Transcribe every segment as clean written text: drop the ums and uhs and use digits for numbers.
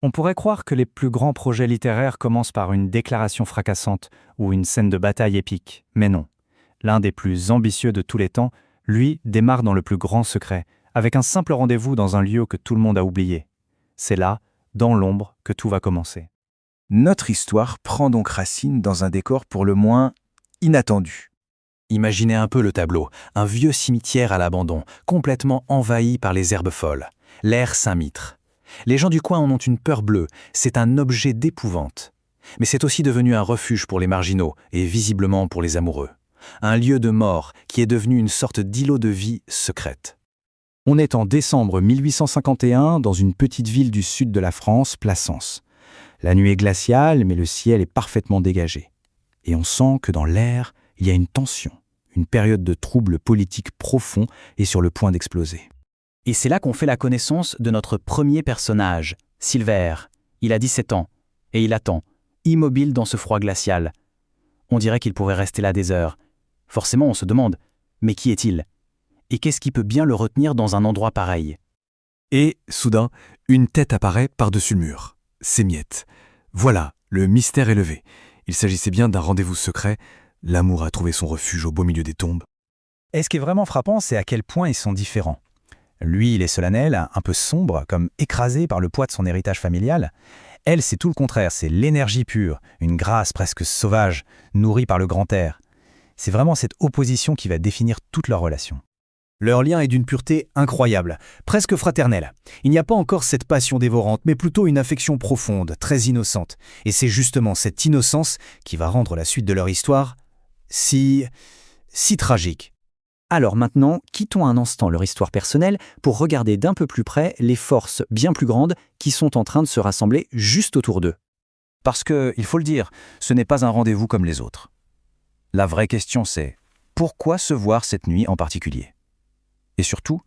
On pourrait croire que les plus grands projets littéraires commencent par une déclaration fracassante ou une scène de bataille épique, mais non. L'un des plus ambitieux de tous les temps, lui, démarre dans le plus grand secret, avec un simple rendez-vous dans un lieu que tout le monde a oublié. C'est là, dans l'ombre, que tout va commencer. Notre histoire prend donc racine dans un décor pour le moins inattendu. Imaginez un peu le tableau, un vieux cimetière à l'abandon, complètement envahi par les herbes folles. L'air Saint-Mitre. Les gens du coin en ont une peur bleue, c'est un objet d'épouvante. Mais c'est aussi devenu un refuge pour les marginaux et visiblement pour les amoureux. Un lieu de mort qui est devenu une sorte d'îlot de vie secrète. On est en décembre 1851 dans une petite ville du sud de la France, Plassans. La nuit est glaciale, mais le ciel est parfaitement dégagé. Et on sent que dans l'air, il y a une tension. Une période de trouble politique profond est sur le point d'exploser. Et c'est là qu'on fait la connaissance de notre premier personnage, Silver. Il a 17 ans, et il attend, immobile dans ce froid glacial. On dirait qu'il pourrait rester là des heures. Forcément, on se demande, mais qui est-il? Et qu'est-ce qui peut bien le retenir dans un endroit pareil? Et, soudain, une tête apparaît par-dessus le mur. C'est Miette. Voilà, le mystère est levé. Il s'agissait bien d'un rendez-vous secret. L'amour a trouvé son refuge au beau milieu des tombes. Et ce qui est vraiment frappant, c'est à quel point ils sont différents. Lui, il est solennel, un peu sombre, comme écrasé par le poids de son héritage familial. Elle, c'est tout le contraire, c'est l'énergie pure, une grâce presque sauvage, nourrie par le grand air. C'est vraiment cette opposition qui va définir toute leur relation. Leur lien est d'une pureté incroyable, presque fraternelle. Il n'y a pas encore cette passion dévorante, mais plutôt une affection profonde, très innocente. Et c'est justement cette innocence qui va rendre la suite de leur histoire si tragique. Alors maintenant, quittons un instant leur histoire personnelle pour regarder d'un peu plus près les forces bien plus grandes qui sont en train de se rassembler juste autour d'eux. Parce que, il faut le dire, ce n'est pas un rendez-vous comme les autres. La vraie question c'est, pourquoi se voir cette nuit en particulier? Et surtout,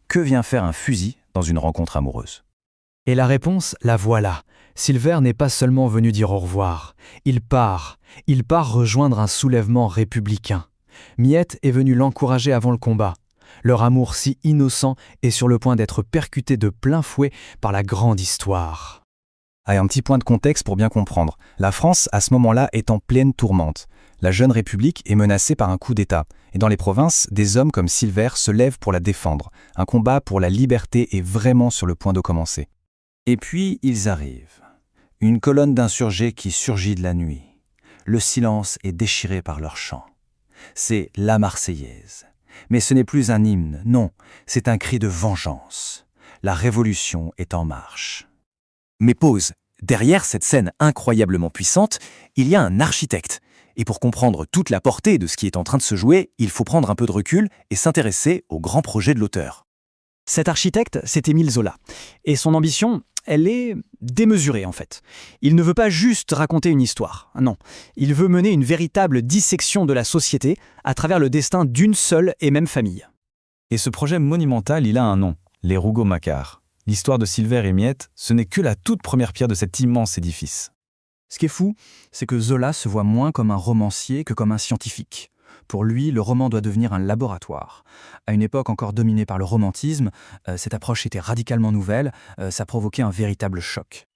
que vient faire un fusil dans une rencontre amoureuse? Et la réponse, la voilà. Silver n'est pas seulement venu dire au revoir. Il part rejoindre un soulèvement républicain. Miette est venue l'encourager avant le combat. Leur amour si innocent est sur le point d'être percuté de plein fouet par la grande histoire. Ah, un petit point de contexte pour bien comprendre. La France, à ce moment-là, est en pleine tourmente. La jeune République est menacée par un coup d'État. Et dans les provinces, des hommes comme Silver se lèvent pour la défendre. Un combat pour la liberté est vraiment sur le point de commencer. Et puis, ils arrivent. Une colonne d'insurgés qui surgit de la nuit. Le silence est déchiré par leur chant. C'est la Marseillaise. Mais ce n'est plus un hymne, non, c'est un cri de vengeance. La révolution est en marche. Mais pause, derrière cette scène incroyablement puissante, il y a un architecte. Et pour comprendre toute la portée de ce qui est en train de se jouer, il faut prendre un peu de recul et s'intéresser au grand projet de l'auteur. Cet architecte, c'est Émile Zola. Et son ambition, elle est démesurée en fait. Il ne veut pas juste raconter une histoire, non. Il veut mener une véritable dissection de la société à travers le destin d'une seule et même famille. Et ce projet monumental, il a un nom, les Rougon-Macquart. L'histoire de Silver et Miette, ce n'est que la toute première pierre de cet immense édifice. Ce qui est fou, c'est que Zola se voit moins comme un romancier que comme un scientifique. Pour lui, le roman doit devenir un laboratoire. À une époque encore dominée par le romantisme, cette approche était radicalement nouvelle, ça provoquait un véritable choc.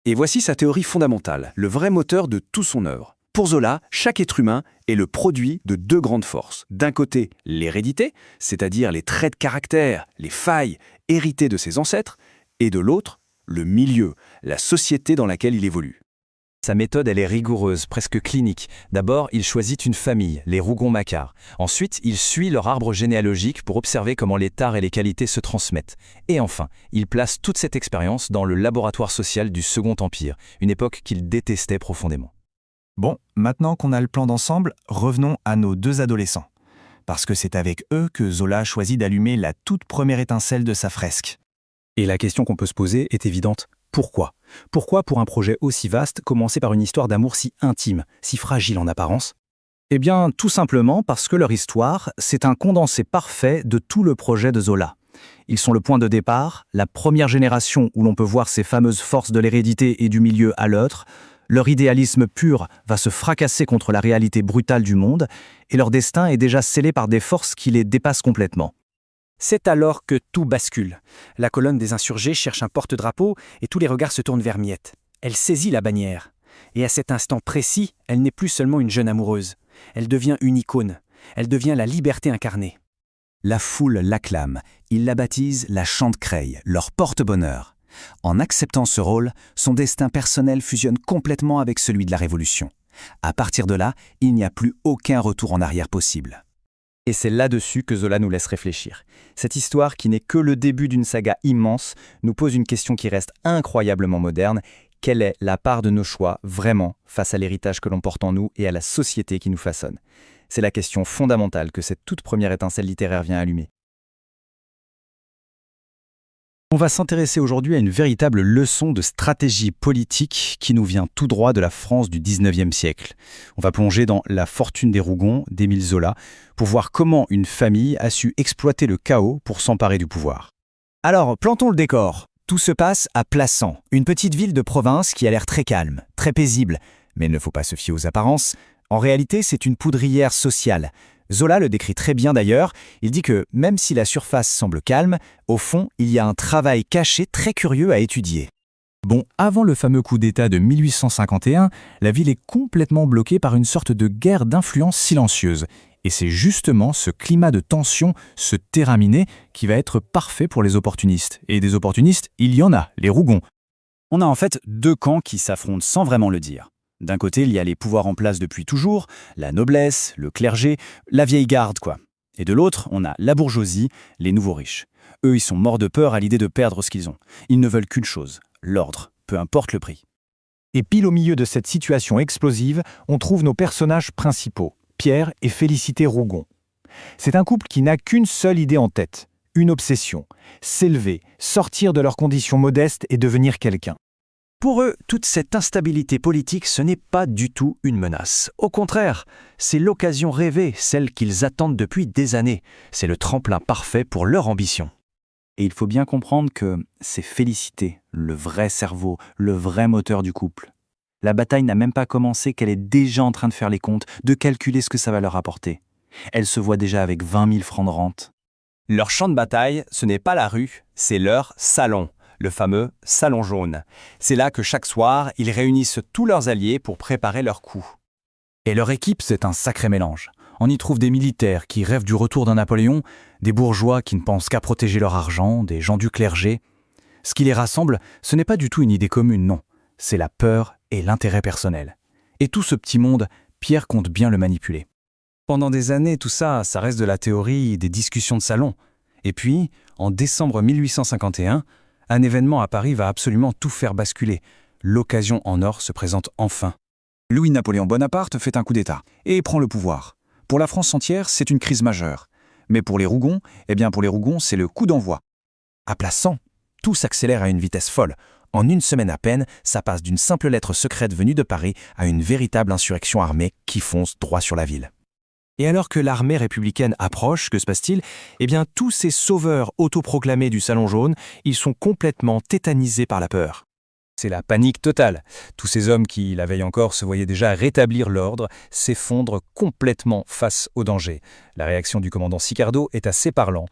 Et voici sa théorie fondamentale, le vrai moteur de tout son œuvre. Pour Zola, chaque être humain est le produit de deux grandes forces. D'un côté, l'hérédité, c'est-à-dire les traits de caractère, les failles héritées de ses ancêtres, et de l'autre, le milieu, la société dans laquelle il évolue. Sa méthode, elle est rigoureuse, presque clinique. D'abord, il choisit une famille, les Rougon-Macquart. Ensuite, il suit leur arbre généalogique pour observer comment les tares et les qualités se transmettent. Et enfin, il place toute cette expérience dans le laboratoire social du Second Empire, une époque qu'il détestait profondément. Bon, maintenant qu'on a le plan d'ensemble, revenons à nos deux adolescents. Parce que c'est avec eux que Zola choisit d'allumer la toute première étincelle de sa fresque. Et la question qu'on peut se poser est évidente. Pourquoi? Pourquoi, pour un projet aussi vaste, commencer par une histoire d'amour si intime, si fragile en apparence? Eh bien, tout simplement parce que leur histoire, c'est un condensé parfait de tout le projet de Zola. Ils sont le point de départ, la première génération où l'on peut voir ces fameuses forces de l'hérédité et du milieu à l'autre. Leur idéalisme pur va se fracasser contre la réalité brutale du monde, et leur destin est déjà scellé par des forces qui les dépassent complètement. C'est alors que tout bascule. La colonne des insurgés cherche un porte-drapeau et tous les regards se tournent vers Miette. Elle saisit la bannière. Et à cet instant précis, elle n'est plus seulement une jeune amoureuse. Elle devient une icône. Elle devient la liberté incarnée. La foule l'acclame. Ils la baptisent la Chantecreille, leur porte-bonheur. En acceptant ce rôle, son destin personnel fusionne complètement avec celui de la Révolution. À partir de là, il n'y a plus aucun retour en arrière possible. Et c'est là-dessus que Zola nous laisse réfléchir. Cette histoire, qui n'est que le début d'une saga immense, nous pose une question qui reste incroyablement moderne. Quelle est la part de nos choix, vraiment, face à l'héritage que l'on porte en nous et à la société qui nous façonne? C'est la question fondamentale que cette toute première étincelle littéraire vient allumer. On va s'intéresser aujourd'hui à une véritable leçon de stratégie politique qui nous vient tout droit de la France du XIXe siècle. On va plonger dans La fortune des Rougons d'Émile Zola pour voir comment une famille a su exploiter le chaos pour s'emparer du pouvoir. Alors, plantons le décor. Tout se passe à Plassans, une petite ville de province qui a l'air très calme, très paisible. Mais il ne faut pas se fier aux apparences. En réalité, c'est une poudrière sociale. Zola le décrit très bien d'ailleurs. Il dit que même si la surface semble calme, au fond, il y a un travail caché très curieux à étudier. Bon, avant le fameux coup d'État de 1851, la ville est complètement bloquée par une sorte de guerre d'influence silencieuse. Et c'est justement ce climat de tension, ce terrain miné, qui va être parfait pour les opportunistes. Et des opportunistes, il y en a, les Rougons. On a en fait deux camps qui s'affrontent sans vraiment le dire. D'un côté, il y a les pouvoirs en place depuis toujours, la noblesse, le clergé, la vieille garde, quoi. Et de l'autre, on a la bourgeoisie, les nouveaux riches. Eux, ils sont morts de peur à l'idée de perdre ce qu'ils ont. Ils ne veulent qu'une chose, l'ordre, peu importe le prix. Et pile au milieu de cette situation explosive, on trouve nos personnages principaux, Pierre et Félicité Rougon. C'est un couple qui n'a qu'une seule idée en tête, une obsession, s'élever, sortir de leurs conditions modestes et devenir quelqu'un. Pour eux, toute cette instabilité politique, ce n'est pas du tout une menace. Au contraire, c'est l'occasion rêvée, celle qu'ils attendent depuis des années. C'est le tremplin parfait pour leur ambition. Et il faut bien comprendre que c'est Félicité, le vrai cerveau, le vrai moteur du couple. La bataille n'a même pas commencé qu'elle est déjà en train de faire les comptes, de calculer ce que ça va leur apporter. Elle se voit déjà avec 20 000 francs de rente. Leur champ de bataille, ce n'est pas la rue, c'est leur salon. Le fameux salon jaune. C'est là que chaque soir, ils réunissent tous leurs alliés pour préparer leur coup. Et leur équipe, c'est un sacré mélange. On y trouve des militaires qui rêvent du retour d'un Napoléon, des bourgeois qui ne pensent qu'à protéger leur argent, des gens du clergé. Ce qui les rassemble, ce n'est pas du tout une idée commune, non. C'est la peur et l'intérêt personnel. Et tout ce petit monde, Pierre compte bien le manipuler. Pendant des années, tout ça, ça reste de la théorie, des discussions de salon. Et puis, en décembre 1851, un événement à Paris va absolument tout faire basculer. L'occasion en or se présente enfin. Louis-Napoléon Bonaparte fait un coup d'État et prend le pouvoir. Pour la France entière, c'est une crise majeure. Mais pour les Rougons, c'est le coup d'envoi. À Plassans, tout s'accélère à une vitesse folle. En une semaine à peine, ça passe d'une simple lettre secrète venue de Paris à une véritable insurrection armée qui fonce droit sur la ville. Et alors que l'armée républicaine approche, que se passe-t-il? Eh bien, tous ces sauveurs autoproclamés du Salon jaune, ils sont complètement tétanisés par la peur. C'est la panique totale. Tous ces hommes qui, la veille encore, se voyaient déjà rétablir l'ordre, s'effondrent complètement face au danger. La réaction du commandant Sicardo est assez parlant.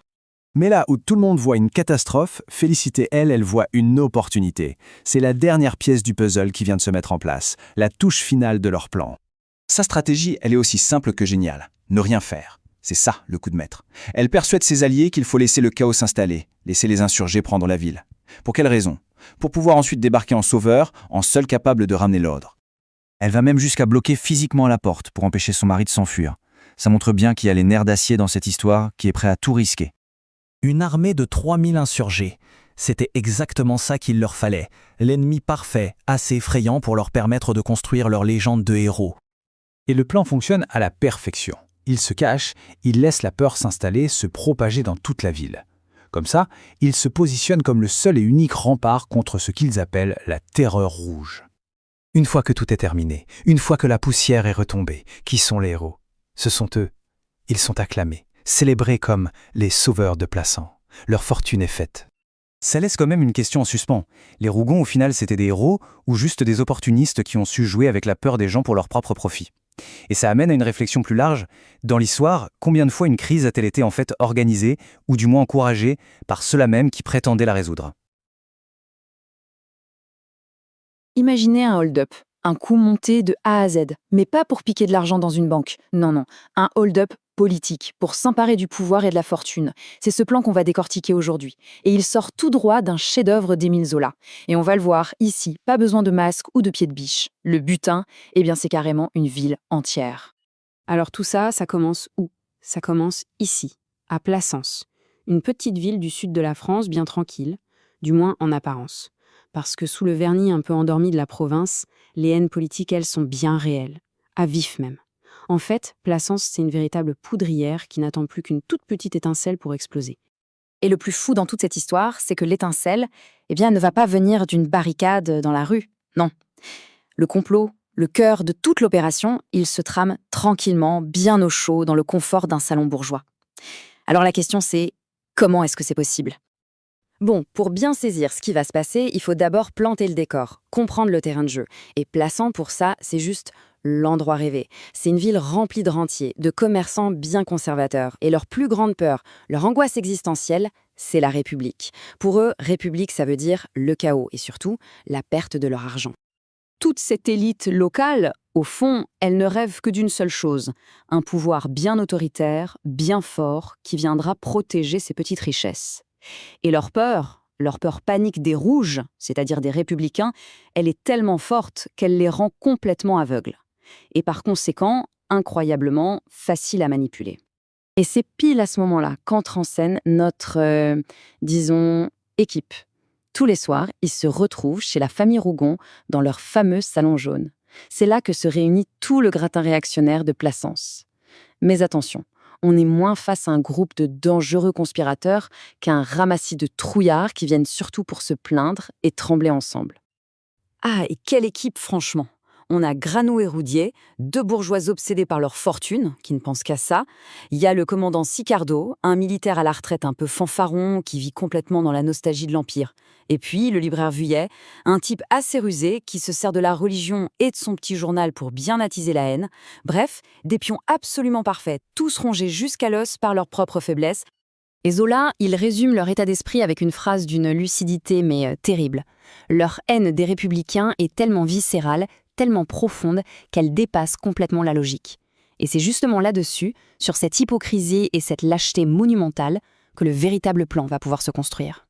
Mais là où tout le monde voit une catastrophe, Félicité, elle voit une opportunité. C'est la dernière pièce du puzzle qui vient de se mettre en place, la touche finale de leur plan. Sa stratégie, elle est aussi simple que géniale. Ne rien faire. C'est ça, le coup de maître. Elle persuade ses alliés qu'il faut laisser le chaos s'installer, laisser les insurgés prendre la ville. Pour quelle raison? Pour pouvoir ensuite débarquer en sauveur, en seul capable de ramener l'ordre. Elle va même jusqu'à bloquer physiquement la porte pour empêcher son mari de s'enfuir. Ça montre bien qu'il y a les nerfs d'acier dans cette histoire, qui est prêt à tout risquer. Une armée de 3000 insurgés. C'était exactement ça qu'il leur fallait. L'ennemi parfait, assez effrayant pour leur permettre de construire leur légende de héros. Et le plan fonctionne à la perfection. Ils se cachent, ils laissent la peur s'installer, se propager dans toute la ville. Comme ça, ils se positionnent comme le seul et unique rempart contre ce qu'ils appellent la terreur rouge. Une fois que tout est terminé, une fois que la poussière est retombée, qui sont les héros? Ce sont eux. Ils sont acclamés, célébrés comme les sauveurs de Plassans. Leur fortune est faite. Ça laisse quand même une question en suspens. Les Rougons, au final, c'était des héros ou juste des opportunistes qui ont su jouer avec la peur des gens pour leur propre profit? Et ça amène à une réflexion plus large. Dans l'histoire, combien de fois une crise a-t-elle été en fait organisée, ou du moins encouragée, par ceux-là même qui prétendaient la résoudre? Imaginez un hold-up, un coup monté de A à Z, mais pas pour piquer de l'argent dans une banque. Non, non, un hold-up politique, pour s'emparer du pouvoir et de la fortune. C'est ce plan qu'on va décortiquer aujourd'hui. Et il sort tout droit d'un chef-d'œuvre d'Émile Zola. Et on va le voir ici, pas besoin de masque ou de pied de biche. Le butin, eh bien c'est carrément une ville entière. Alors tout ça, ça commence où? Ça commence ici, à Plassans, une petite ville du sud de la France bien tranquille, du moins en apparence. Parce que sous le vernis un peu endormi de la province, les haines politiques, elles, sont bien réelles, à vif même. En fait, Plassans, c'est une véritable poudrière qui n'attend plus qu'une toute petite étincelle pour exploser. Et le plus fou dans toute cette histoire, c'est que l'étincelle, eh bien, ne va pas venir d'une barricade dans la rue. Non. Le complot, le cœur de toute l'opération, il se trame tranquillement, bien au chaud, dans le confort d'un salon bourgeois. Alors la question c'est, comment est-ce que c'est possible? Bon, pour bien saisir ce qui va se passer, il faut d'abord planter le décor, comprendre le terrain de jeu. Et Plassans, pour ça, c'est juste l'endroit rêvé. C'est une ville remplie de rentiers, de commerçants bien conservateurs. Et leur plus grande peur, leur angoisse existentielle, c'est la République. Pour eux, République, ça veut dire le chaos et surtout la perte de leur argent. Toute cette élite locale, au fond, elle ne rêve que d'une seule chose, un pouvoir bien autoritaire, bien fort, qui viendra protéger ses petites richesses. Et leur peur panique des rouges, c'est-à-dire des républicains, elle est tellement forte qu'elle les rend complètement aveugles. Et par conséquent, incroyablement facile à manipuler. Et c'est pile à ce moment-là qu'entre en scène notre, équipe. Tous les soirs, ils se retrouvent chez la famille Rougon dans leur fameux salon jaune. C'est là que se réunit tout le gratin réactionnaire de Plassans. Mais attention, on est moins face à un groupe de dangereux conspirateurs qu'à un ramassis de trouillards qui viennent surtout pour se plaindre et trembler ensemble. Ah, et quelle équipe, franchement! On a Granou et Roudier, deux bourgeois obsédés par leur fortune, qui ne pensent qu'à ça. Il y a le commandant Sicardo, un militaire à la retraite un peu fanfaron, qui vit complètement dans la nostalgie de l'Empire. Et puis, le libraire Vuillet, un type assez rusé, qui se sert de la religion et de son petit journal pour bien attiser la haine. Bref, des pions absolument parfaits, tous rongés jusqu'à l'os par leur propre faiblesse. Et Zola, il résume leur état d'esprit avec une phrase d'une lucidité mais terrible. Leur haine des républicains est tellement viscérale, tellement profonde qu'elle dépasse complètement la logique. Et c'est justement là-dessus, sur cette hypocrisie et cette lâcheté monumentale, que le véritable plan va pouvoir se construire.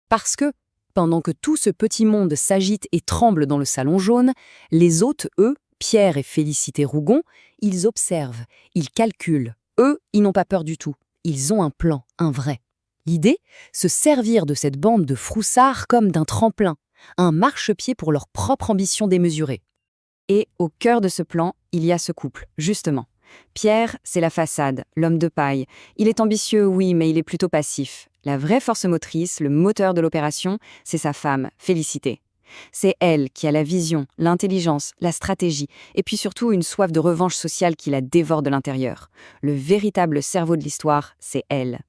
Parce que, pendant que tout ce petit monde s'agite et tremble dans le salon jaune, les hôtes, eux, Pierre et Félicité Rougon, ils observent, ils calculent. Eux, ils n'ont pas peur du tout. Ils ont un plan, un vrai. L'idée, se servir de cette bande de froussards comme d'un tremplin, un marchepied pour leur propre ambition démesurée. Et au cœur de ce plan, il y a ce couple, justement. Pierre, c'est la façade, l'homme de paille. Il est ambitieux, oui, mais il est plutôt passif. La vraie force motrice, le moteur de l'opération, c'est sa femme, Félicité. C'est elle qui a la vision, l'intelligence, la stratégie, et puis surtout une soif de revanche sociale qui la dévore de l'intérieur. Le véritable cerveau de l'histoire, c'est elle.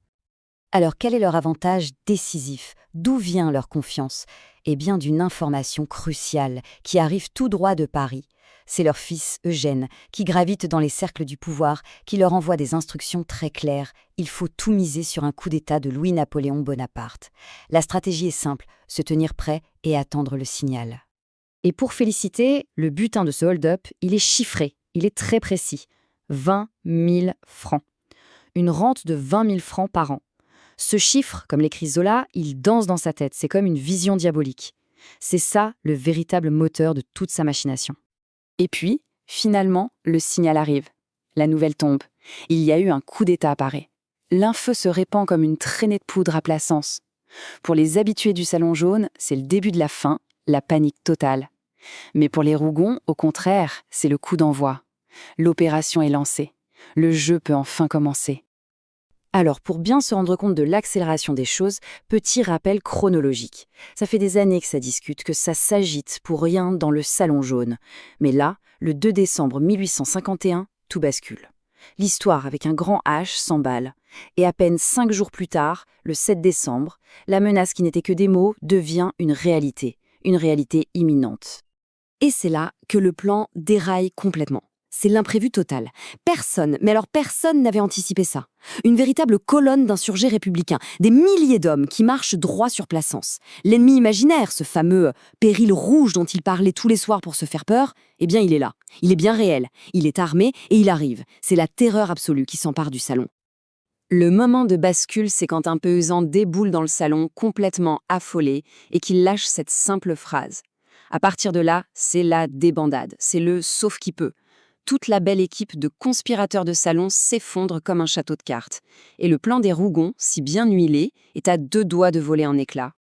Alors quel est leur avantage décisif? D'où vient leur confiance? Eh bien d'une information cruciale qui arrive tout droit de Paris. C'est leur fils Eugène qui gravite dans les cercles du pouvoir, qui leur envoie des instructions très claires. Il faut tout miser sur un coup d'État de Louis-Napoléon Bonaparte. La stratégie est simple, se tenir prêt et attendre le signal. Et pour Félicité, le butin de ce hold-up, il est chiffré, il est très précis. 20 000 francs. Une rente de 20 000 francs par an. Ce chiffre, comme l'écrit Zola, il danse dans sa tête, c'est comme une vision diabolique. C'est ça le véritable moteur de toute sa machination. Et puis, finalement, le signal arrive. La nouvelle tombe. Il y a eu un coup d'État à Paris. L'info se répand comme une traînée de poudre à Plassans. Pour les habitués du Salon jaune, c'est le début de la fin, la panique totale. Mais pour les Rougon, au contraire, c'est le coup d'envoi. L'opération est lancée. Le jeu peut enfin commencer. Alors, pour bien se rendre compte de l'accélération des choses, petit rappel chronologique. Ça fait des années que ça discute, que ça s'agite pour rien dans le Salon jaune. Mais là, le 2 décembre 1851, tout bascule. L'histoire avec un grand H s'emballe. Et à peine 5 jours plus tard, le 7 décembre, la menace qui n'était que des mots devient une réalité imminente. Et c'est là que le plan déraille complètement. c'est l'imprévu total. Personne, mais alors personne n'avait anticipé ça. Une véritable colonne d'insurgés républicains, des milliers d'hommes qui marchent droit sur Plassans. L'ennemi imaginaire, ce fameux péril rouge dont il parlait tous les soirs pour se faire peur, eh bien il est là. Il est bien réel, il est armé et il arrive. C'est la terreur absolue qui s'empare du salon. Le moment de bascule, c'est quand un paysan déboule dans le salon complètement affolé et qu'il lâche cette simple phrase. À partir de là, c'est la débandade, c'est le sauf qui peut. Toute la belle équipe de conspirateurs de salon s'effondre comme un château de cartes. Et le plan des Rougons, si bien huilé, est à 2 doigts de voler en éclats.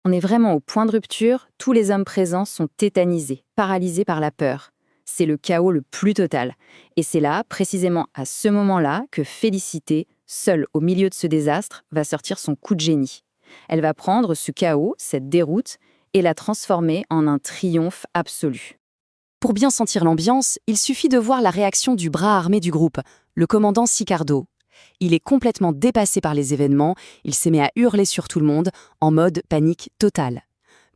On est vraiment au point de rupture, tous les hommes présents sont tétanisés, paralysés par la peur. C'est le chaos le plus total. Et c'est là, précisément à ce moment-là, que Félicité, seule au milieu de ce désastre, va sortir son coup de génie. Elle va prendre ce chaos, cette déroute, et la transformer en un triomphe absolu. Pour bien sentir l'ambiance, il suffit de voir la réaction du bras armé du groupe, le commandant Sicardo. Il est complètement dépassé par les événements, il s'est mis à hurler sur tout le monde, en mode panique totale.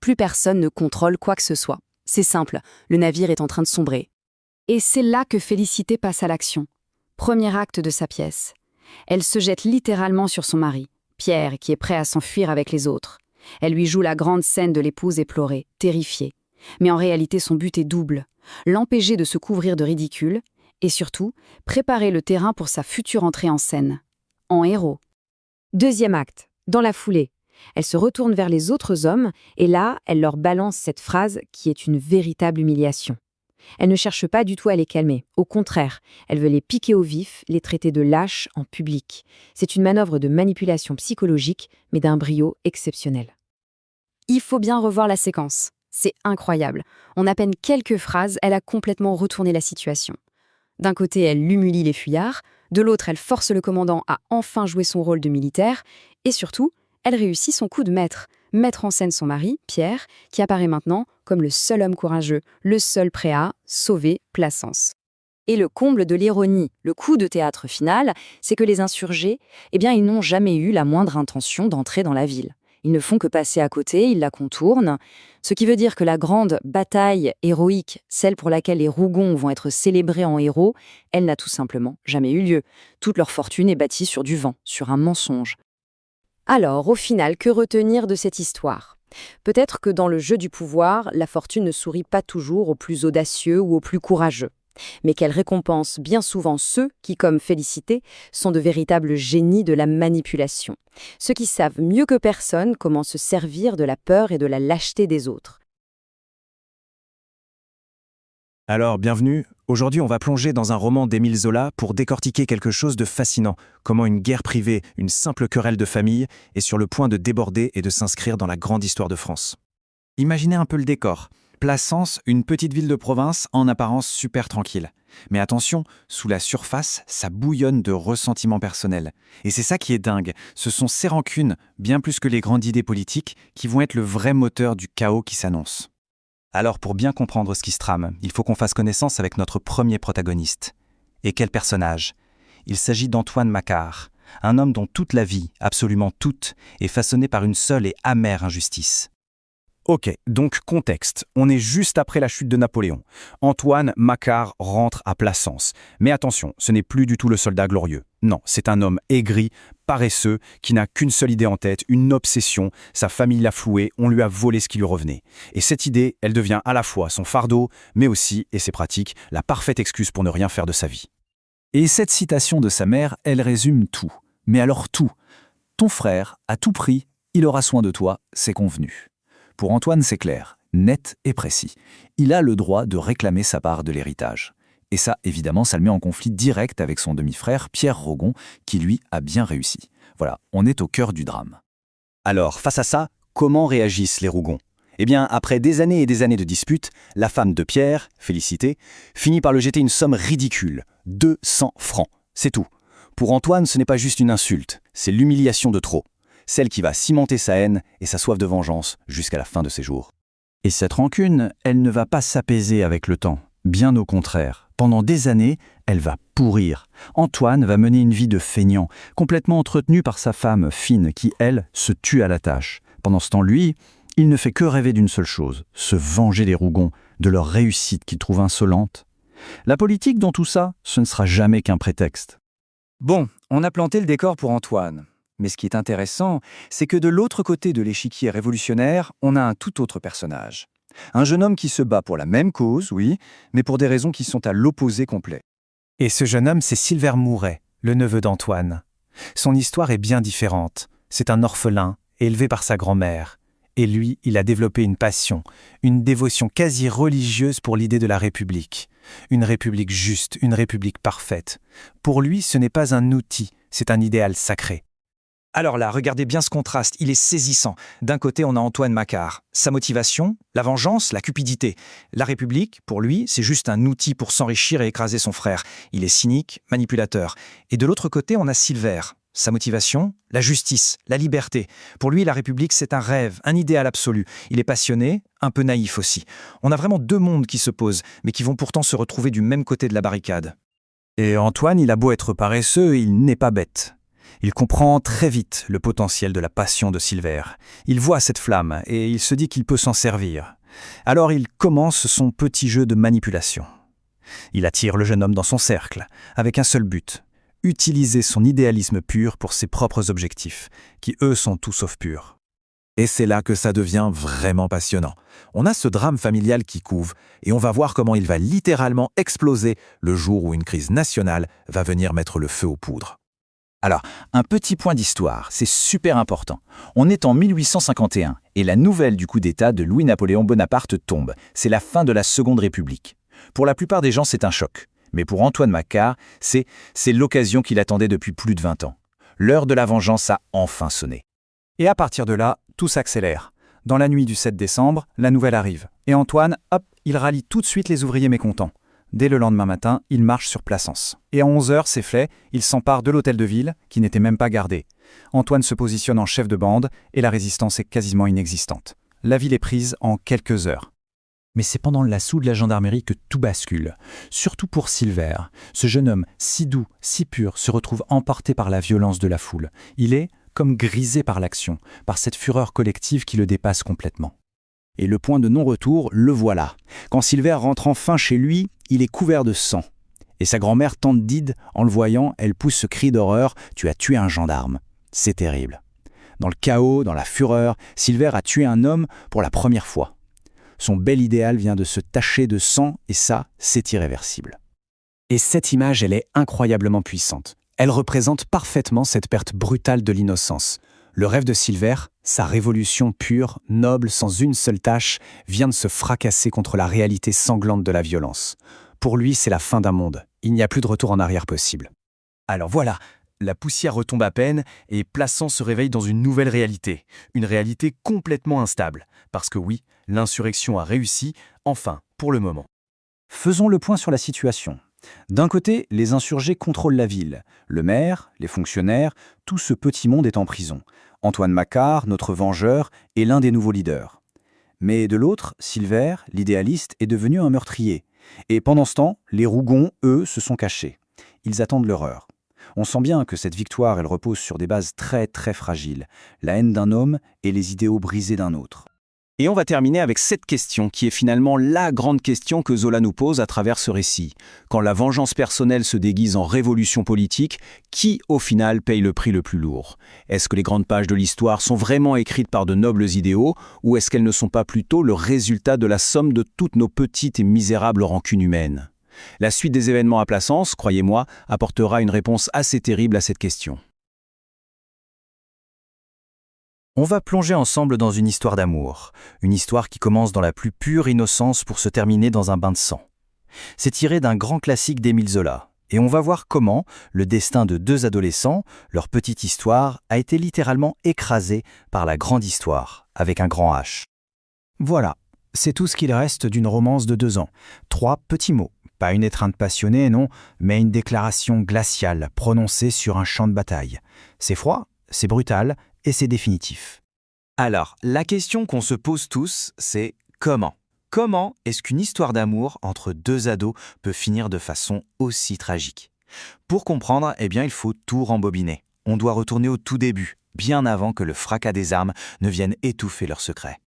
Plus personne ne contrôle quoi que ce soit. C'est simple, le navire est en train de sombrer. Et c'est là que Félicité passe à l'action. Premier acte de sa pièce. Elle se jette littéralement sur son mari, Pierre, qui est prêt à s'enfuir avec les autres. Elle lui joue la grande scène de l'épouse éplorée, terrifiée. Mais en réalité, son but est double. L'empêcher de se couvrir de ridicule et surtout, préparer le terrain pour sa future entrée en scène. En héros. Deuxième acte, dans la foulée. Elle se retourne vers les autres hommes et là, elle leur balance cette phrase qui est une véritable humiliation. Elle ne cherche pas du tout à les calmer. Au contraire, elle veut les piquer au vif, les traiter de lâches en public. C'est une manœuvre de manipulation psychologique, mais d'un brio exceptionnel. Il faut bien revoir la séquence. C'est incroyable. En à peine quelques phrases, elle a complètement retourné la situation. D'un côté, elle humilie les fuyards, de l'autre, elle force le commandant à enfin jouer son rôle de militaire, et surtout, elle réussit son coup de maître, mettre en scène son mari, Pierre, qui apparaît maintenant comme le seul homme courageux, le seul prêt à sauver Plassans. Et le comble de l'ironie, le coup de théâtre final, c'est que les insurgés, ils n'ont jamais eu la moindre intention d'entrer dans la ville. Ils ne font que passer à côté, ils la contournent, ce qui veut dire que la grande bataille héroïque, celle pour laquelle les Rougons vont être célébrés en héros, elle n'a tout simplement jamais eu lieu. Toute leur fortune est bâtie sur du vent, sur un mensonge. Alors, au final, que retenir de cette histoire ? Peut-être que dans le jeu du pouvoir, la fortune ne sourit pas toujours aux plus audacieux ou aux plus courageux, mais qu'elle récompense bien souvent ceux qui, comme Félicité, sont de véritables génies de la manipulation. Ceux qui savent mieux que personne comment se servir de la peur et de la lâcheté des autres. Alors, bienvenue. Aujourd'hui, on va plonger dans un roman d'Émile Zola pour décortiquer quelque chose de fascinant. Comment une guerre privée, une simple querelle de famille, est sur le point de déborder et de s'inscrire dans la grande histoire de France. Imaginez un peu le décor. Plassans, une petite ville de province, en apparence super tranquille. Mais attention, sous la surface, ça bouillonne de ressentiments personnels. Et c'est ça qui est dingue. Ce sont ces rancunes, bien plus que les grandes idées politiques, qui vont être le vrai moteur du chaos qui s'annonce. Alors pour bien comprendre ce qui se trame, il faut qu'on fasse connaissance avec notre premier protagoniste. Et quel personnage ? Il s'agit d'Antoine Macquart, un homme dont toute la vie, absolument toute, est façonnée par une seule et amère injustice. Ok, donc contexte. On est juste après la chute de Napoléon. Antoine Macquart rentre à Plassans. Mais attention, ce n'est plus du tout le soldat glorieux. Non, c'est un homme aigri, paresseux, qui n'a qu'une seule idée en tête, une obsession. Sa famille l'a floué, on lui a volé ce qui lui revenait. Et cette idée, elle devient à la fois son fardeau, mais aussi, et c'est pratique, la parfaite excuse pour ne rien faire de sa vie. Et cette citation de sa mère, elle résume tout. Mais alors tout. Ton frère, à tout prix, il aura soin de toi, c'est convenu. Pour Antoine, c'est clair, net et précis. Il a le droit de réclamer sa part de l'héritage. Et ça, évidemment, ça le met en conflit direct avec son demi-frère, Pierre Rogon, qui lui a bien réussi. Voilà, on est au cœur du drame. Alors, face à ça, comment réagissent les Rougons ? Eh bien, après des années et des années de disputes, la femme de Pierre, Félicité, finit par le jeter une somme ridicule, 200 francs. C'est tout. Pour Antoine, ce n'est pas juste une insulte, c'est l'humiliation de trop. Celle qui va cimenter sa haine et sa soif de vengeance jusqu'à la fin de ses jours. Et cette rancune, elle ne va pas s'apaiser avec le temps. Bien au contraire. Pendant des années, elle va pourrir. Antoine va mener une vie de feignant, complètement entretenu par sa femme fine qui, elle, se tue à la tâche. Pendant ce temps, lui, il ne fait que rêver d'une seule chose, se venger des Rougons, de leur réussite qu'il trouve insolente. La politique dans tout ça, ce ne sera jamais qu'un prétexte. Bon, on a planté le décor pour Antoine. Mais ce qui est intéressant, c'est que de l'autre côté de l'échiquier révolutionnaire, on a un tout autre personnage. Un jeune homme qui se bat pour la même cause, oui, mais pour des raisons qui sont à l'opposé complet. Et ce jeune homme, c'est Silver Mouret, le neveu d'Antoine. Son histoire est bien différente. C'est un orphelin, élevé par sa grand-mère. Et lui, il a développé une passion, une dévotion quasi religieuse pour l'idée de la République. Une République juste, une République parfaite. Pour lui, ce n'est pas un outil, c'est un idéal sacré. Alors là, regardez bien ce contraste, il est saisissant. D'un côté, on a Antoine Macquart. Sa motivation, la vengeance, la cupidité. La République, pour lui, c'est juste un outil pour s'enrichir et écraser son frère. Il est cynique, manipulateur. Et de l'autre côté, on a Silver. Sa motivation, la justice, la liberté. Pour lui, la République, c'est un rêve, un idéal absolu. Il est passionné, un peu naïf aussi. On a vraiment deux mondes qui s'opposent, mais qui vont pourtant se retrouver du même côté de la barricade. Et Antoine, il a beau être paresseux, il n'est pas bête. Il comprend très vite le potentiel de la passion de Silver. Il voit cette flamme et il se dit qu'il peut s'en servir. Alors il commence son petit jeu de manipulation. Il attire le jeune homme dans son cercle, avec un seul but, utiliser son idéalisme pur pour ses propres objectifs, qui eux sont tout sauf purs. Et c'est là que ça devient vraiment passionnant. On a ce drame familial qui couve, et on va voir comment il va littéralement exploser le jour où une crise nationale va venir mettre le feu aux poudres. Alors, un petit point d'histoire, c'est super important. On est en 1851 et la nouvelle du coup d'État de Louis-Napoléon Bonaparte tombe. C'est la fin de la Seconde République. Pour la plupart des gens, c'est un choc. Mais pour Antoine Macquart, c'est l'occasion qu'il attendait depuis plus de 20 ans. L'heure de la vengeance a enfin sonné. Et à partir de là, tout s'accélère. Dans la nuit du 7 décembre, la nouvelle arrive. Et Antoine, hop, il rallie tout de suite les ouvriers mécontents. Dès le lendemain matin, il marche sur Plassans. Et à 11h, c'est fait, il s'empare de l'hôtel de ville, qui n'était même pas gardé. Antoine se positionne en chef de bande, et la résistance est quasiment inexistante. La ville est prise en quelques heures. Mais c'est pendant l'assaut de la gendarmerie que tout bascule. Surtout pour Silver. Ce jeune homme, si doux, si pur, se retrouve emporté par la violence de la foule. Il est comme grisé par l'action, par cette fureur collective qui le dépasse complètement. Et le point de non-retour, le voilà. Quand Silver rentre enfin chez lui, il est couvert de sang. Et sa grand-mère, tante Dide, en le voyant, elle pousse ce cri d'horreur « Tu as tué un gendarme ». C'est terrible. Dans le chaos, dans la fureur, Silver a tué un homme pour la première fois. Son bel idéal vient de se tacher de sang, et ça, c'est irréversible. Et cette image, elle est incroyablement puissante. Elle représente parfaitement cette perte brutale de l'innocence. Le rêve de Silver, sa révolution pure, noble, sans une seule tâche, vient de se fracasser contre la réalité sanglante de la violence. Pour lui, c'est la fin d'un monde. Il n'y a plus de retour en arrière possible. Alors voilà, la poussière retombe à peine et Plassans se réveille dans une nouvelle réalité. Une réalité complètement instable. Parce que oui, l'insurrection a réussi, enfin, pour le moment. Faisons le point sur la situation. D'un côté, les insurgés contrôlent la ville. Le maire, les fonctionnaires, tout ce petit monde est en prison. Antoine Macquart, notre vengeur, est l'un des nouveaux leaders. Mais de l'autre, Silver, l'idéaliste, est devenu un meurtrier. Et pendant ce temps, les Rougons, eux, se sont cachés. Ils attendent leur heure. On sent bien que cette victoire, elle repose sur des bases très très fragiles. La haine d'un homme et les idéaux brisés d'un autre. Et on va terminer avec cette question qui est finalement la grande question que Zola nous pose à travers ce récit. Quand la vengeance personnelle se déguise en révolution politique, qui au final paye le prix le plus lourd? Est-ce que les grandes pages de l'histoire sont vraiment écrites par de nobles idéaux ou est-ce qu'elles ne sont pas plutôt le résultat de la somme de toutes nos petites et misérables rancunes humaines? La suite des événements à Plassans, croyez-moi, apportera une réponse assez terrible à cette question. On va plonger ensemble dans une histoire d'amour, une histoire qui commence dans la plus pure innocence pour se terminer dans un bain de sang. C'est tiré d'un grand classique d'Émile Zola, et on va voir comment le destin de deux adolescents, leur petite histoire, a été littéralement écrasé par la grande histoire, avec un grand H. Voilà, c'est tout ce qu'il reste d'une romance de 2 ans. 3 petits mots, pas une étreinte passionnée, non, mais une déclaration glaciale prononcée sur un champ de bataille. C'est froid, c'est brutal, et c'est définitif. Alors, la question qu'on se pose tous, c'est comment? Comment est-ce qu'une histoire d'amour entre deux ados peut finir de façon aussi tragique? Pour comprendre, eh bien, il faut tout rembobiner. On doit retourner au tout début, bien avant que le fracas des armes ne vienne étouffer leurs secrets.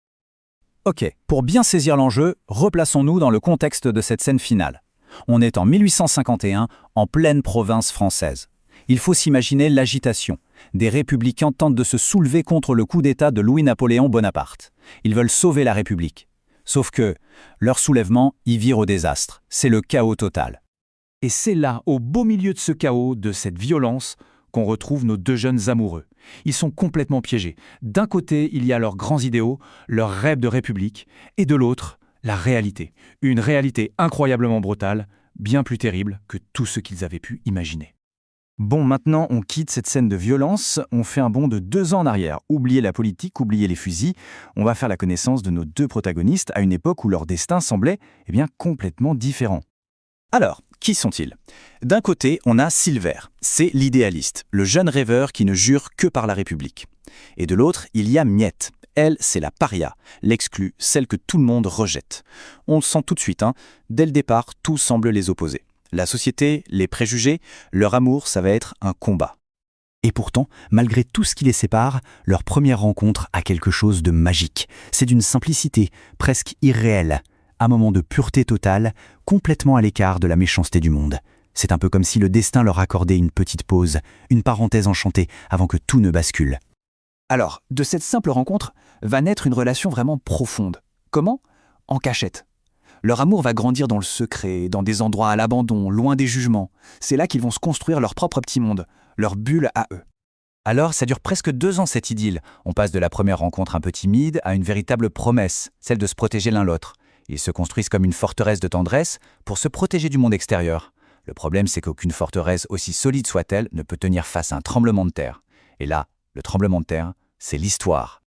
Ok, pour bien saisir l'enjeu, replaçons-nous dans le contexte de cette scène finale. On est en 1851, en pleine province française. Il faut s'imaginer l'agitation. Des républicains tentent de se soulever contre le coup d'État de Louis-Napoléon Bonaparte. Ils veulent sauver la République. Sauf que leur soulèvement y vire au désastre. C'est le chaos total. Et c'est là, au beau milieu de ce chaos, de cette violence, qu'on retrouve nos deux jeunes amoureux. Ils sont complètement piégés. D'un côté, il y a leurs grands idéaux, leurs rêves de république, et de l'autre, la réalité. Une réalité incroyablement brutale, bien plus terrible que tout ce qu'ils avaient pu imaginer. Bon, maintenant, on quitte cette scène de violence, on fait un bond de 2 ans en arrière. Oubliez la politique, oubliez les fusils. On va faire la connaissance de nos deux protagonistes à une époque où leur destin semblait complètement différent. Alors, qui sont-ils? D'un côté, on a Silver, c'est l'idéaliste, le jeune rêveur qui ne jure que par la République. Et de l'autre, il y a Miette. Elle, c'est la paria, l'exclue, celle que tout le monde rejette. On le sent tout de suite, dès le départ, tout semble les opposer. La société, les préjugés, leur amour, ça va être un combat. Et pourtant, malgré tout ce qui les sépare, leur première rencontre a quelque chose de magique. C'est d'une simplicité, presque irréelle. Un moment de pureté totale, complètement à l'écart de la méchanceté du monde. C'est un peu comme si le destin leur accordait une petite pause, une parenthèse enchantée avant que tout ne bascule. Alors, de cette simple rencontre va naître une relation vraiment profonde. Comment? En cachette. Leur amour va grandir dans le secret, dans des endroits à l'abandon, loin des jugements. C'est là qu'ils vont se construire leur propre petit monde, leur bulle à eux. Alors, ça dure presque 2 ans cette idylle. On passe de la première rencontre un peu timide à une véritable promesse, celle de se protéger l'un l'autre. Ils se construisent comme une forteresse de tendresse pour se protéger du monde extérieur. Le problème, c'est qu'aucune forteresse, aussi solide soit-elle, ne peut tenir face à un tremblement de terre. Et là, le tremblement de terre, c'est l'histoire.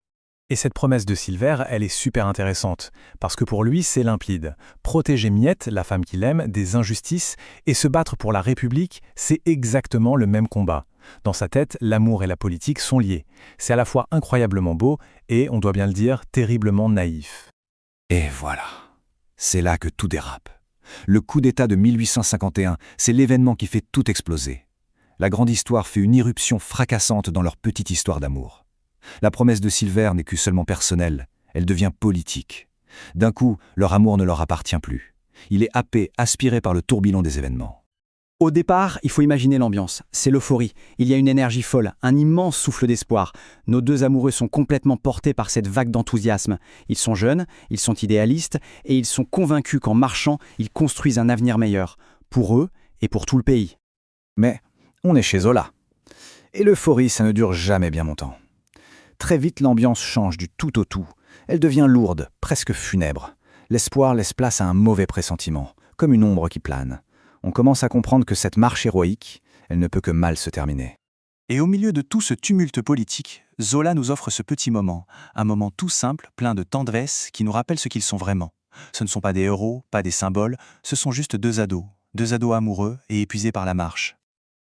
Et cette promesse de Silver, elle est super intéressante, parce que pour lui, c'est limpide. Protéger Miette, la femme qu'il aime, des injustices, et se battre pour la République, c'est exactement le même combat. Dans sa tête, l'amour et la politique sont liés. C'est à la fois incroyablement beau et, on doit bien le dire, terriblement naïf. Et voilà, c'est là que tout dérape. Le coup d'État de 1851, c'est l'événement qui fait tout exploser. La grande histoire fait une irruption fracassante dans leur petite histoire d'amour. La promesse de Silver n'est que seulement personnelle, elle devient politique. D'un coup, leur amour ne leur appartient plus. Il est happé, aspiré par le tourbillon des événements. Au départ, il faut imaginer l'ambiance. C'est l'euphorie. Il y a une énergie folle, un immense souffle d'espoir. Nos deux amoureux sont complètement portés par cette vague d'enthousiasme. Ils sont jeunes, ils sont idéalistes, et ils sont convaincus qu'en marchant, ils construisent un avenir meilleur. Pour eux et pour tout le pays. Mais on est chez Zola. Et l'euphorie, ça ne dure jamais bien longtemps. Très vite, l'ambiance change du tout au tout. Elle devient lourde, presque funèbre. L'espoir laisse place à un mauvais pressentiment, comme une ombre qui plane. On commence à comprendre que cette marche héroïque, elle ne peut que mal se terminer. Et au milieu de tout ce tumulte politique, Zola nous offre ce petit moment, un moment tout simple, plein de tendresse, qui nous rappelle ce qu'ils sont vraiment. Ce ne sont pas des héros, pas des symboles, ce sont juste deux ados amoureux et épuisés par la marche.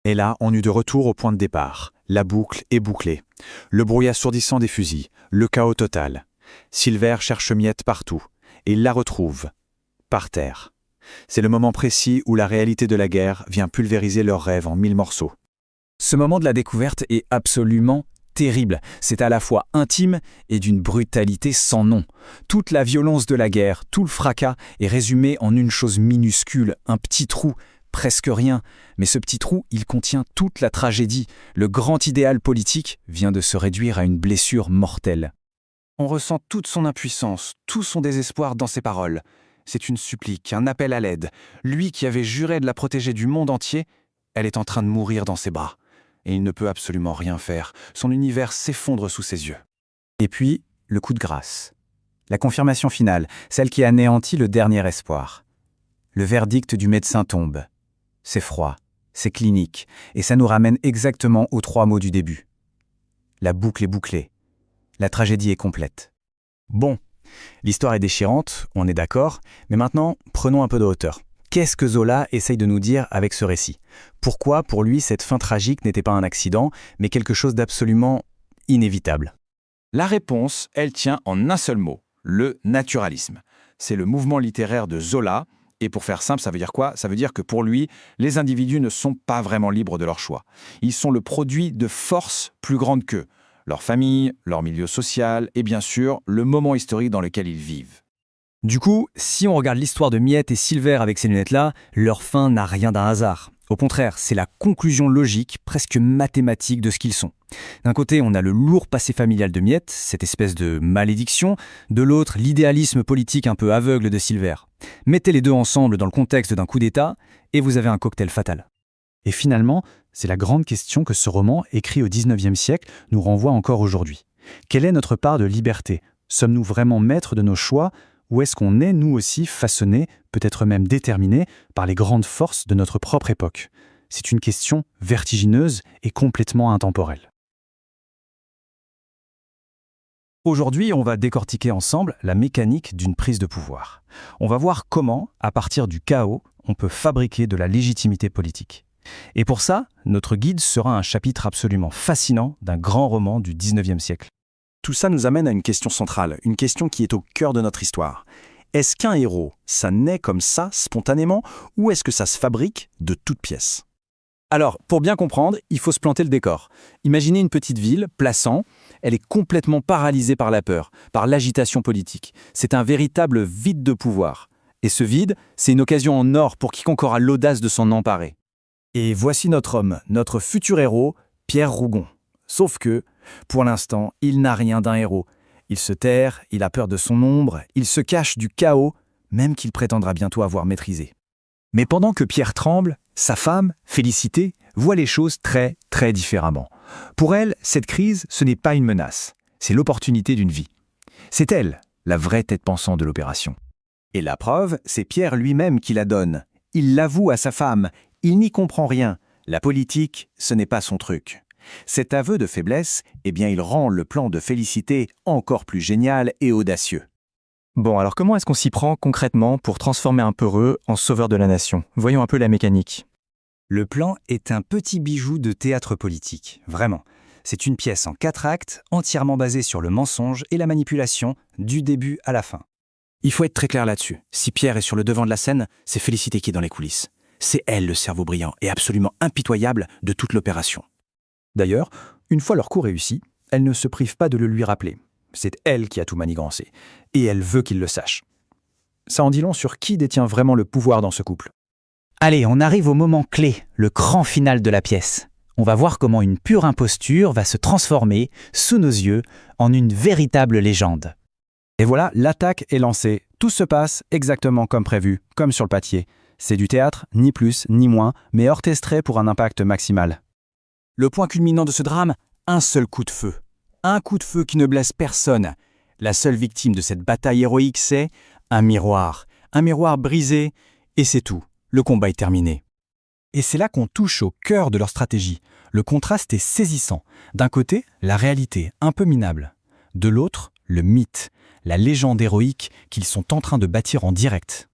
Et là, on eut de retour au point de départ. La boucle est bouclée. Le bruit assourdissant des fusils, le chaos total. Silver cherche Miette partout, et il la retrouve, par terre. C'est le moment précis où la réalité de la guerre vient pulvériser leurs rêves en 1000 morceaux. Ce moment de la découverte est absolument terrible. C'est à la fois intime et d'une brutalité sans nom. Toute la violence de la guerre, tout le fracas est résumé en une chose minuscule, un petit trou, presque rien. Mais ce petit trou, il contient toute la tragédie. Le grand idéal politique vient de se réduire à une blessure mortelle. On ressent toute son impuissance, tout son désespoir dans ses paroles. C'est une supplique, un appel à l'aide. Lui qui avait juré de la protéger du monde entier, elle est en train de mourir dans ses bras. Et il ne peut absolument rien faire. Son univers s'effondre sous ses yeux. Et puis, le coup de grâce. La confirmation finale, celle qui anéantit le dernier espoir. Le verdict du médecin tombe. C'est froid, c'est clinique, et ça nous ramène exactement aux 3 mots du début. La boucle est bouclée. La tragédie est complète. Bon, l'histoire est déchirante, on est d'accord, mais maintenant, prenons un peu de hauteur. Qu'est-ce que Zola essaye de nous dire avec ce récit? Pourquoi, pour lui, cette fin tragique n'était pas un accident, mais quelque chose d'absolument inévitable? La réponse, elle tient en un seul mot, le naturalisme. C'est le mouvement littéraire de Zola, et pour faire simple, ça veut dire quoi? Ça veut dire que pour lui, les individus ne sont pas vraiment libres de leur choix. Ils sont le produit de forces plus grandes qu'eux, leur famille, leur milieu social, et bien sûr, le moment historique dans lequel ils vivent. Du coup, si on regarde l'histoire de Miette et Silver avec ces lunettes-là, leur fin n'a rien d'un hasard. Au contraire, c'est la conclusion logique, presque mathématique de ce qu'ils sont. D'un côté, on a le lourd passé familial de Miette, cette espèce de malédiction, de l'autre, l'idéalisme politique un peu aveugle de Silver. Mettez les deux ensemble dans le contexte d'un coup d'État, et vous avez un cocktail fatal. Et finalement, c'est la grande question que ce roman, écrit au XIXe siècle, nous renvoie encore aujourd'hui. Quelle est notre part de liberté? Sommes-nous vraiment maîtres de nos choix? Ou est-ce qu'on est, nous aussi, façonnés, peut-être même déterminés, par les grandes forces de notre propre époque? C'est une question vertigineuse et complètement intemporelle. Aujourd'hui, on va décortiquer ensemble la mécanique d'une prise de pouvoir. On va voir comment, à partir du chaos, on peut fabriquer de la légitimité politique. Et pour ça, notre guide sera un chapitre absolument fascinant d'un grand roman du XIXe siècle. Tout ça nous amène à une question centrale, une question qui est au cœur de notre histoire. Est-ce qu'un héros, ça naît comme ça, spontanément, ou est-ce que ça se fabrique de toutes pièces? Alors, pour bien comprendre, il faut se planter le décor. Imaginez une petite ville, Plassans, elle est complètement paralysée par la peur, par l'agitation politique. C'est un véritable vide de pouvoir. Et ce vide, c'est une occasion en or pour quiconque aura l'audace de s'en emparer. Et voici notre homme, notre futur héros, Pierre Rougon. Sauf que, pour l'instant, il n'a rien d'un héros. Il se terre, il a peur de son ombre, il se cache du chaos, même qu'il prétendra bientôt avoir maîtrisé. Mais pendant que Pierre tremble, sa femme, Félicité, voit les choses très, très différemment. Pour elle, cette crise, ce n'est pas une menace, c'est l'opportunité d'une vie. C'est elle, la vraie tête pensante de l'opération. Et la preuve, c'est Pierre lui-même qui la donne. Il l'avoue à sa femme, il n'y comprend rien. La politique, ce n'est pas son truc. Cet aveu de faiblesse, eh bien, il rend le plan de Félicité encore plus génial et audacieux. Bon, alors comment est-ce qu'on s'y prend concrètement pour transformer un peureux en sauveur de la nation? Voyons un peu la mécanique. Le plan est un petit bijou de théâtre politique, vraiment. C'est une pièce en 4 actes, entièrement basée sur le mensonge et la manipulation, du début à la fin. Il faut être très clair là-dessus. Si Pierre est sur le devant de la scène, c'est Félicité qui est dans les coulisses. C'est elle le cerveau brillant et absolument impitoyable de toute l'opération. D'ailleurs, une fois leur coup réussi, elle ne se prive pas de le lui rappeler. C'est elle qui a tout manigancé, et elle veut qu'il le sache. Ça en dit long sur qui détient vraiment le pouvoir dans ce couple. Allez, on arrive au moment clé, le cran final de la pièce. On va voir comment une pure imposture va se transformer, sous nos yeux, en une véritable légende. Et voilà, l'attaque est lancée. Tout se passe exactement comme prévu, comme sur le papier. C'est du théâtre, ni plus, ni moins, mais orchestré pour un impact maximal. Le point culminant de ce drame, un seul coup de feu. Un coup de feu qui ne blesse personne. La seule victime de cette bataille héroïque, c'est un miroir. Un miroir brisé, et c'est tout. Le combat est terminé. Et c'est là qu'on touche au cœur de leur stratégie. Le contraste est saisissant. D'un côté, la réalité, un peu minable. De l'autre, le mythe, la légende héroïque qu'ils sont en train de bâtir en direct.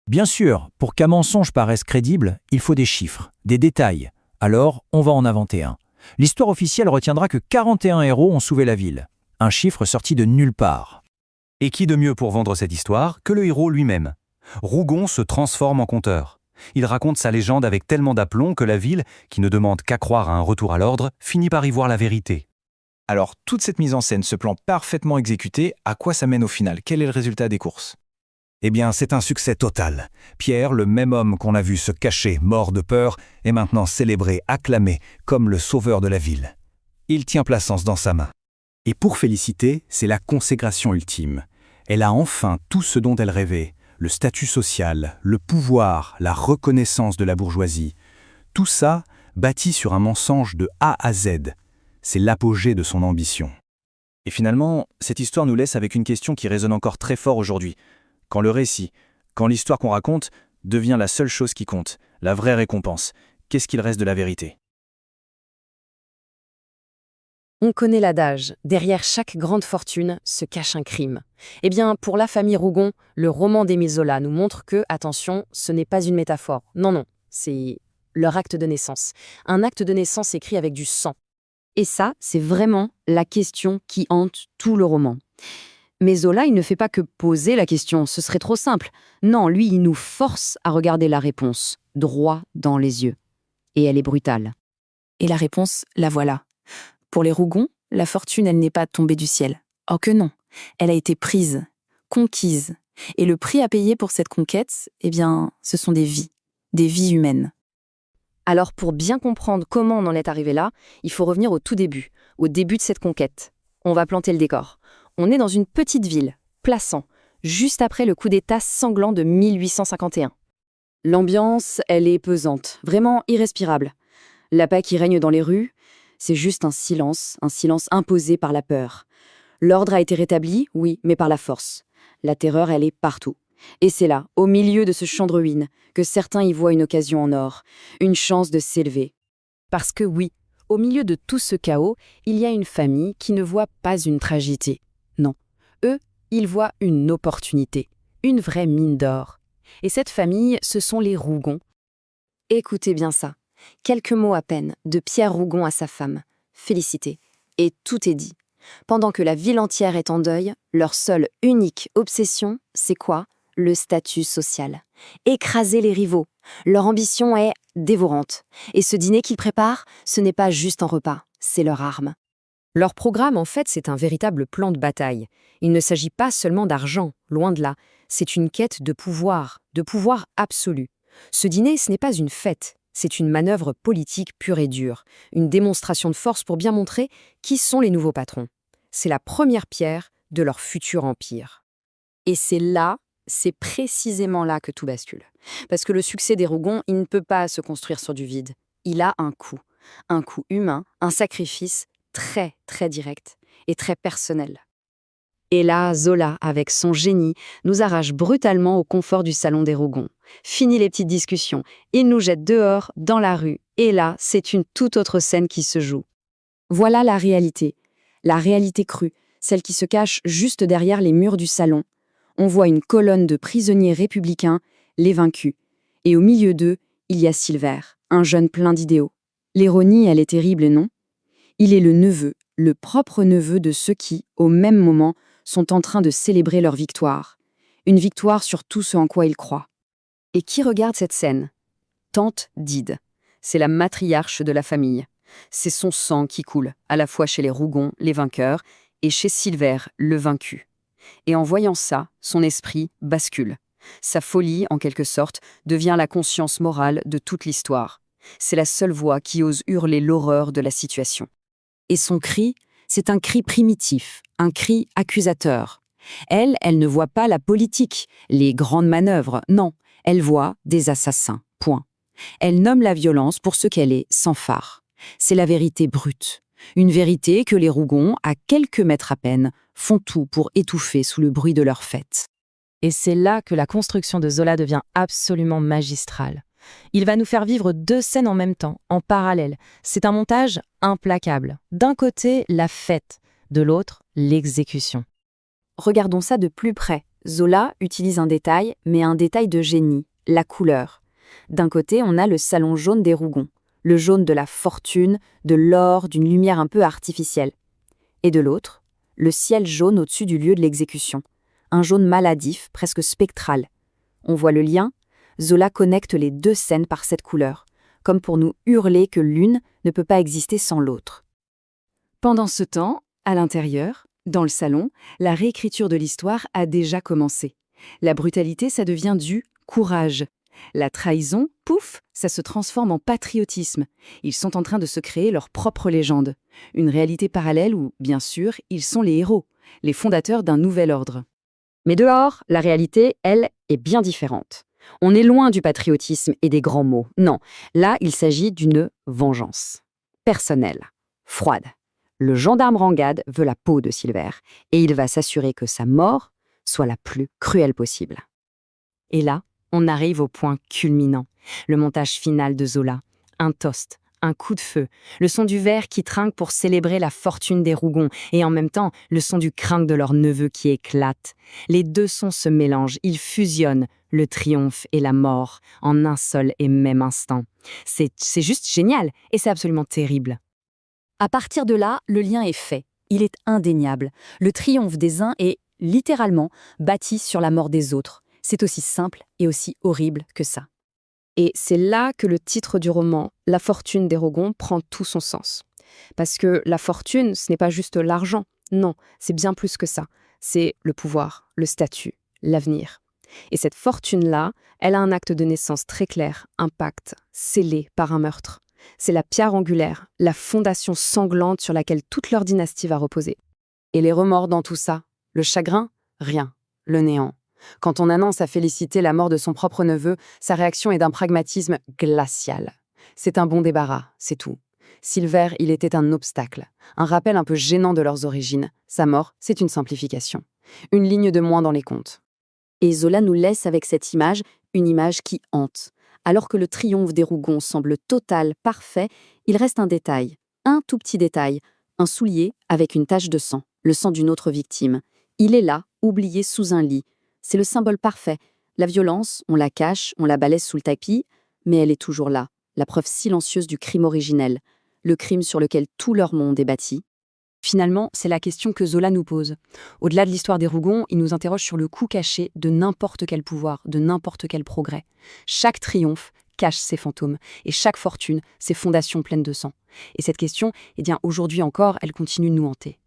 Bien sûr, pour qu'un mensonge paraisse crédible, il faut des chiffres, des détails. Alors, on va en inventer un. L'histoire officielle retiendra que 41 héros ont sauvé la ville. Un chiffre sorti de nulle part. Et qui de mieux pour vendre cette histoire que le héros lui-même? Rougon se transforme en conteur. Il raconte sa légende avec tellement d'aplomb que la ville, qui ne demande qu'à croire à un retour à l'ordre, finit par y voir la vérité. Alors, toute cette mise en scène, ce plan parfaitement exécuté, à quoi ça mène au final? Quel est le résultat des courses? Eh bien, c'est un succès total. Pierre, le même homme qu'on a vu se cacher, mort de peur, est maintenant célébré, acclamé, comme le sauveur de la ville. Il tient Plassans dans sa main. Et pour Félicité, c'est la consécration ultime. Elle a enfin tout ce dont elle rêvait. Le statut social, le pouvoir, la reconnaissance de la bourgeoisie. Tout ça bâti sur un mensonge de A à Z. C'est l'apogée de son ambition. Et finalement, cette histoire nous laisse avec une question qui résonne encore très fort aujourd'hui. Quand le récit, quand l'histoire qu'on raconte devient la seule chose qui compte, la vraie récompense, qu'est-ce qu'il reste de la vérité? On connaît l'adage, derrière chaque grande fortune se cache un crime. Eh bien, pour la famille Rougon, le roman d'Émile Zola nous montre que, attention, ce n'est pas une métaphore. Non, c'est leur acte de naissance. Un acte de naissance écrit avec du sang. Et ça, c'est vraiment la question qui hante tout le roman. Mais Zola, il ne fait pas que poser la question, ce serait trop simple. Non, lui, il nous force à regarder la réponse, droit dans les yeux. Et elle est brutale. Et la réponse, la voilà. Pour les Rougon, la fortune, elle n'est pas tombée du ciel. Oh que non, elle a été prise, conquise, Et le prix à payer pour cette conquête, eh bien, ce sont des vies humaines. Alors pour bien comprendre comment on en est arrivé là, il faut revenir au tout début, au début de cette conquête. On va planter le décor. On est dans une petite ville, Plassans, juste après le coup d'État sanglant de 1851. L'ambiance, elle est pesante, vraiment irrespirable. La paix qui règne dans les rues, c'est juste un silence imposé par la peur. L'ordre a été rétabli, oui, mais par la force. La terreur, elle est partout. Et c'est là, au milieu de ce champ de ruines, que certains y voient une occasion en or, une chance de s'élever. Parce que oui, au milieu de tout ce chaos, il y a une famille qui ne voit pas une tragédie. Non, eux, ils voient une opportunité, une vraie mine d'or. Et cette famille, ce sont les Rougon. Écoutez bien ça. Quelques mots à peine de Pierre Rougon à sa femme. Félicité. Et tout est dit. Pendant que la ville entière est en deuil, leur seule, unique obsession, c'est quoi ? Le statut social. Écraser les rivaux. Leur ambition est dévorante. Et ce dîner qu'ils préparent, ce n'est pas juste un repas, c'est leur arme. Leur programme, en fait, c'est un véritable plan de bataille. Il ne s'agit pas seulement d'argent, loin de là. C'est une quête de pouvoir absolu. Ce dîner, ce n'est pas une fête, c'est une manœuvre politique pure et dure, une démonstration de force pour bien montrer qui sont les nouveaux patrons. C'est la première pierre de leur futur empire. Et c'est précisément là que tout bascule. Parce que le succès des Rougon, il ne peut pas se construire sur du vide. Il a un coût humain, un sacrifice très, très direct et très personnel. Et là, Zola, avec son génie, nous arrache brutalement au confort du salon des Rougon. Fini les petites discussions, il nous jette dehors, dans la rue, et là, c'est une toute autre scène qui se joue. Voilà la réalité crue, celle qui se cache juste derrière les murs du salon. On voit une colonne de prisonniers républicains, les vaincus. Et au milieu d'eux, il y a Silver, un jeune plein d'idéaux. L'ironie, elle est terrible, non ? Il est le propre neveu de ceux qui, au même moment, sont en train de célébrer leur victoire. Une victoire sur tout ce en quoi ils croient. Et qui regarde cette scène ? Tante Dide. C'est la matriarche de la famille. C'est son sang qui coule, à la fois chez les Rougon, les vainqueurs, et chez Silver, le vaincu. Et en voyant ça, son esprit bascule. Sa folie, en quelque sorte, devient la conscience morale de toute l'histoire. C'est la seule voix qui ose hurler l'horreur de la situation. Et son cri, c'est un cri primitif, un cri accusateur. Elle ne voit pas la politique, les grandes manœuvres, non, elle voit des assassins, point. Elle nomme la violence pour ce qu'elle est, sans phare. C'est la vérité brute. Une vérité que les Rougon, à quelques mètres à peine, font tout pour étouffer sous le bruit de leur fête. Et c'est là que la construction de Zola devient absolument magistrale. Il va nous faire vivre deux scènes en même temps, en parallèle. C'est un montage implacable. D'un côté, la fête, de l'autre, l'exécution. Regardons ça de plus près. Zola utilise un détail, mais un détail de génie, la couleur. D'un côté, on a le salon jaune des Rougon, le jaune de la fortune, de l'or, d'une lumière un peu artificielle. Et de l'autre, le ciel jaune au-dessus du lieu de l'exécution. Un jaune maladif, presque spectral. On voit le lien. Zola connecte les deux scènes par cette couleur, comme pour nous hurler que l'une ne peut pas exister sans l'autre. Pendant ce temps, à l'intérieur, dans le salon, la réécriture de l'histoire a déjà commencé. La brutalité, ça devient du courage. La trahison, pouf, ça se transforme en patriotisme. Ils sont en train de se créer leur propre légende. Une réalité parallèle où, bien sûr, ils sont les héros, les fondateurs d'un nouvel ordre. Mais dehors, la réalité, elle, est bien différente. On est loin du patriotisme et des grands mots. Non, là, il s'agit d'une vengeance. Personnelle, froide. Le gendarme Rangad veut la peau de Silver et il va s'assurer que sa mort soit la plus cruelle possible. Et là, on arrive au point culminant, le montage final de Zola. Un toast, un coup de feu, le son du verre qui trinque pour célébrer la fortune des Rougon et en même temps, le son du crinque de leur neveu qui éclate. Les deux sons se mélangent, ils fusionnent, le triomphe et la mort, en un seul et même instant. C'est juste génial et c'est absolument terrible. À partir de là, le lien est fait. Il est indéniable. Le triomphe des uns est, littéralement, bâti sur la mort des autres. C'est aussi simple et aussi horrible que ça. Et c'est là que le titre du roman, La fortune des Rougon, prend tout son sens. Parce que la fortune, ce n'est pas juste l'argent. Non, c'est bien plus que ça. C'est le pouvoir, le statut, l'avenir. Et cette fortune-là, elle a un acte de naissance très clair, un pacte, scellé par un meurtre. C'est la pierre angulaire, la fondation sanglante sur laquelle toute leur dynastie va reposer. Et les remords dans tout ça? Le chagrin? Rien. Le néant. Quand on annonce à Félicité la mort de son propre neveu, sa réaction est d'un pragmatisme glacial. C'est un bon débarras, c'est tout. Silver, il était un obstacle, un rappel un peu gênant de leurs origines. Sa mort, c'est une simplification. Une ligne de moins dans les comptes. Et Zola nous laisse avec cette image, une image qui hante. Alors que le triomphe des Rougon semble total, parfait, il reste un détail, un tout petit détail, un soulier avec une tache de sang, le sang d'une autre victime. Il est là, oublié sous un lit. C'est le symbole parfait. La violence, on la cache, on la balaise sous le tapis, mais elle est toujours là, la preuve silencieuse du crime originel, le crime sur lequel tout leur monde est bâti. Finalement, c'est la question que Zola nous pose. Au-delà de l'histoire des Rougon, il nous interroge sur le coût caché de n'importe quel pouvoir, de n'importe quel progrès. Chaque triomphe cache ses fantômes, et chaque fortune, ses fondations pleines de sang. Et cette question, aujourd'hui encore, elle continue de nous hanter.